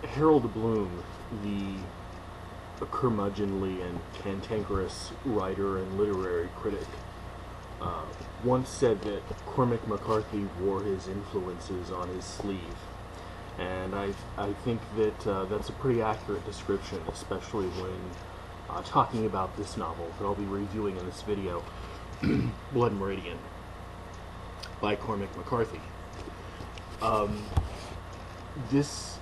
Harold Bloom, the curmudgeonly and cantankerous writer and literary critic, uh, once said that Cormac McCarthy wore his influences on his sleeve. And I think that that's a pretty accurate description, especially when talking about this novel that I'll be reviewing in this video, Blood Meridian, by Cormac McCarthy. Um, this,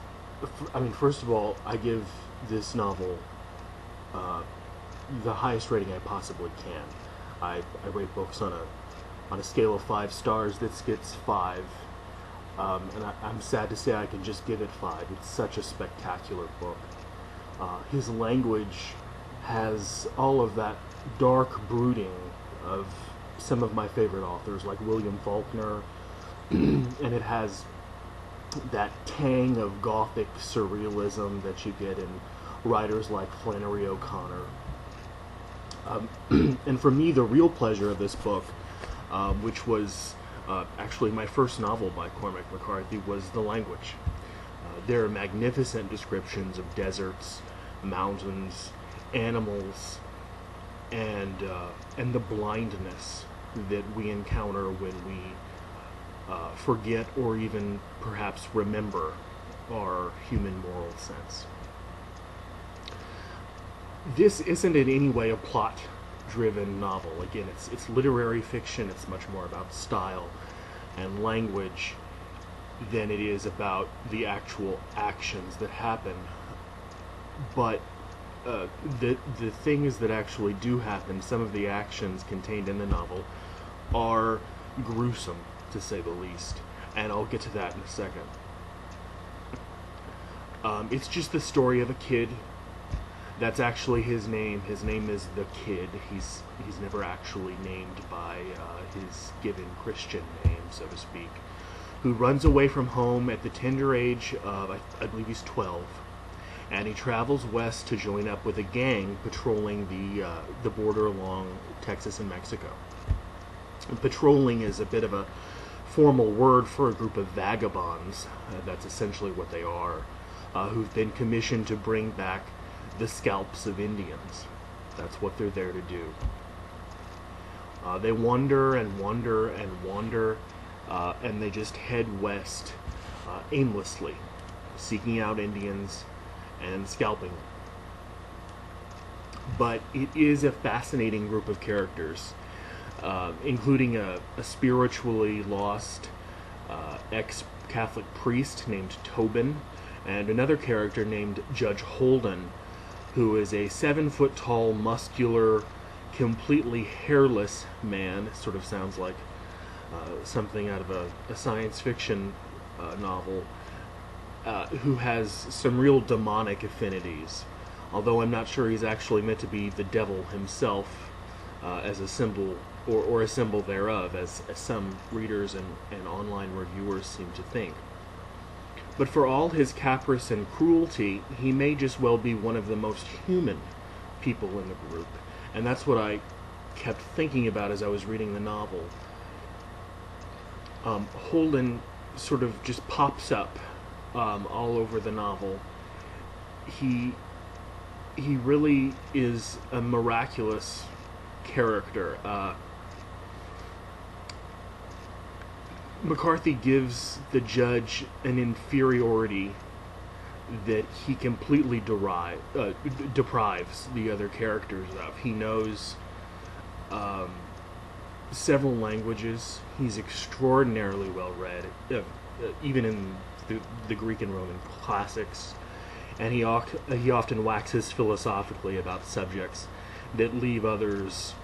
first of all, I give this novel uh, the highest rating I possibly can. I rate books on a scale of 5 stars. This gets 5, and I'm sad to say I can just give it 5. It's such a spectacular book. His language has all of that dark brooding of some of my favorite authors, like William Faulkner, and it has that tang of gothic surrealism that you get in writers like Flannery O'Connor. And for me, the real pleasure of this book, which was actually my first novel by Cormac McCarthy, was the language. There are magnificent descriptions of deserts, mountains, animals, and the blindness that we encounter when we forget or even perhaps remember our human moral sense. This isn't in any way a plot-driven novel. Again, it's literary fiction. It's much more about style and language than it is about the actual actions that happen. But the things that actually do happen, some of the actions contained in the novel, are gruesome, to say the least. And I'll get to that in a second. It's just the story of a kid. That's actually his name. His name is the Kid. He's never actually named by his given Christian name, so to speak. Who runs away from home at the tender age of, I believe he's 12, and he travels west to join up with a gang patrolling the border along Texas and Mexico. And patrolling is a bit of a formal word for a group of vagabonds. That's essentially what they are, who've been commissioned to bring back the scalps of Indians. That's what they're there to do. They wander and wander and wander, and they just head west aimlessly, seeking out Indians and scalping them. But it is a fascinating group of characters, including a spiritually lost ex-Catholic priest named Tobin, and another character named Judge Holden, who is a 7-foot-tall, muscular, completely hairless man. Sort of sounds like something out of a science fiction novel, who has some real demonic affinities, although I'm not sure he's actually meant to be the devil himself, as a symbol, or a symbol thereof, as some readers and online reviewers seem to think. But for all his caprice and cruelty, he may just well be one of the most human people in the group. And that's what I kept thinking about as I was reading the novel. Holden sort of just pops up all over the novel. He really is a miraculous character. McCarthy gives the judge an inferiority that he completely deprives the other characters of. He knows several languages. He's extraordinarily well read, even in the Greek and Roman classics. And he often waxes philosophically about subjects that leave others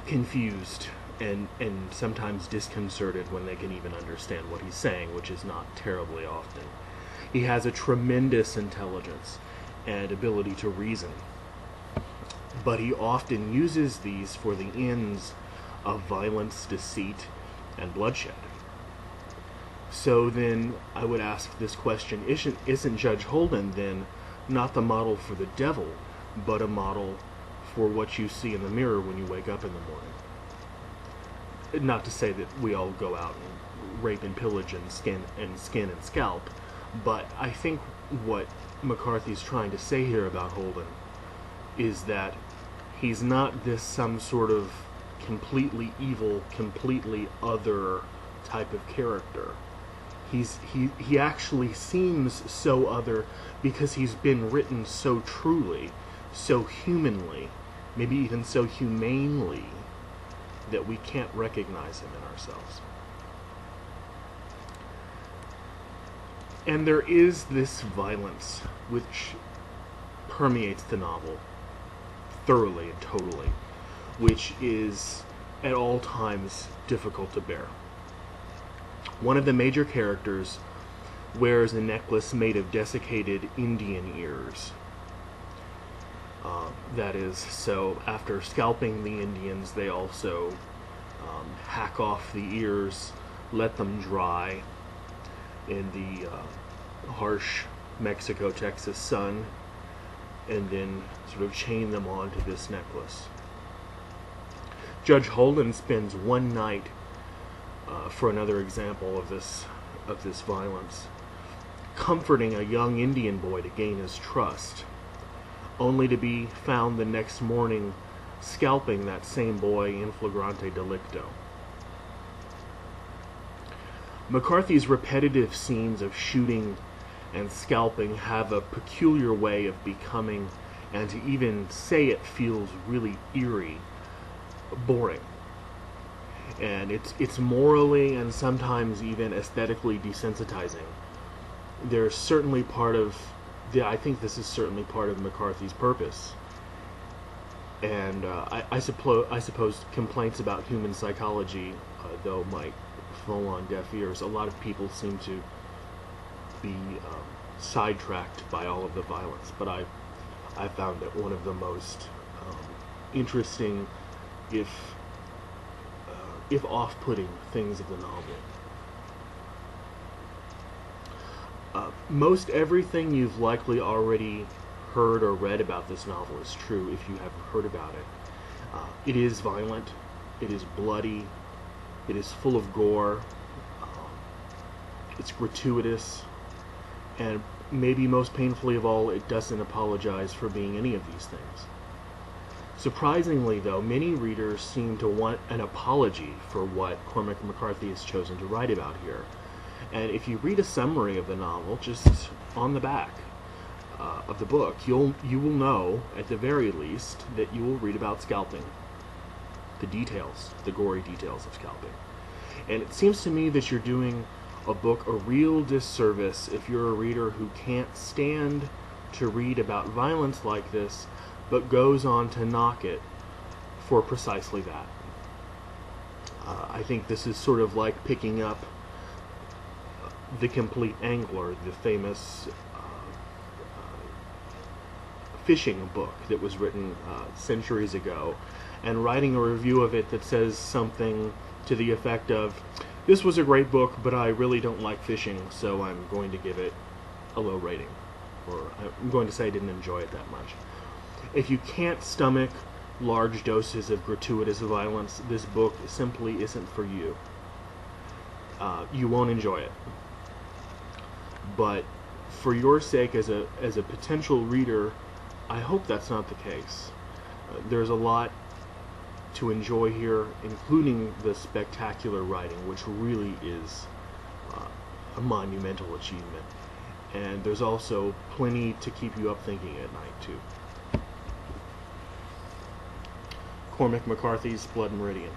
confused and sometimes disconcerted when they can even understand what he's saying, which is not terribly often. He has a tremendous intelligence and ability to reason, but he often uses these for the ends of violence, deceit, and bloodshed. So then I would ask this question, isn't Judge Holden then not the model for the devil, but a model for what you see in the mirror when you wake up in the morning? Not to say that we all go out and rape and pillage and skin and scalp, But I think what McCarthy's trying to say here about Holden is that he's not this some sort of completely evil, completely other type of character. He actually seems so other because he's been written so truly, so humanly, maybe even so humanely, that we can't recognize him in ourselves. And there is this violence which permeates the novel thoroughly and totally, which is at all times difficult to bear. One of the major characters wears a necklace made of desiccated Indian ears. That is, so after scalping the Indians, they also hack off the ears, let them dry in the harsh Mexico-Texas sun, and then sort of chain them onto this necklace. Judge Holden spends one night, for another example of this violence, comforting a young Indian boy to gain his trust, only to be found the next morning scalping that same boy in flagrante delicto. McCarthy's repetitive scenes of shooting and scalping have a peculiar way of becoming, and to even say it feels really eerie, boring. And it's morally and sometimes even aesthetically desensitizing. There's certainly part of I think this is certainly part of McCarthy's purpose. And I suppose complaints about human psychology, though, might fall on deaf ears. A lot of people seem to be sidetracked by all of the violence, but I found it one of the most interesting, if off-putting, things of the novel. Most everything you've likely already heard or read about this novel is true if you haven't heard about it. It is violent, it is bloody, it is full of gore, it's gratuitous, and maybe most painfully of all, it doesn't apologize for being any of these things. Surprisingly, though, many readers seem to want an apology for what Cormac McCarthy has chosen to write about here. And if you read a summary of the novel, just on the back of the book, you will know, at the very least, that you will read about scalping. The details, the gory details of scalping. And it seems to me that you're doing a book a real disservice if you're a reader who can't stand to read about violence like this, but goes on to knock it for precisely that. I think this is sort of like picking up The Complete Angler, the famous fishing book that was written centuries ago, and writing a review of it that says something to the effect of, "This was a great book, but I really don't like fishing, so I'm going to give it a low rating," or I'm going to say I didn't enjoy it that much. If you can't stomach large doses of gratuitous violence, this book simply isn't for you. You won't enjoy it. But for your sake, as a potential reader, I hope that's not the case. There's a lot to enjoy here, including the spectacular writing, which really is a monumental achievement. And there's also plenty to keep you up thinking at night, too. Cormac McCarthy's Blood Meridian.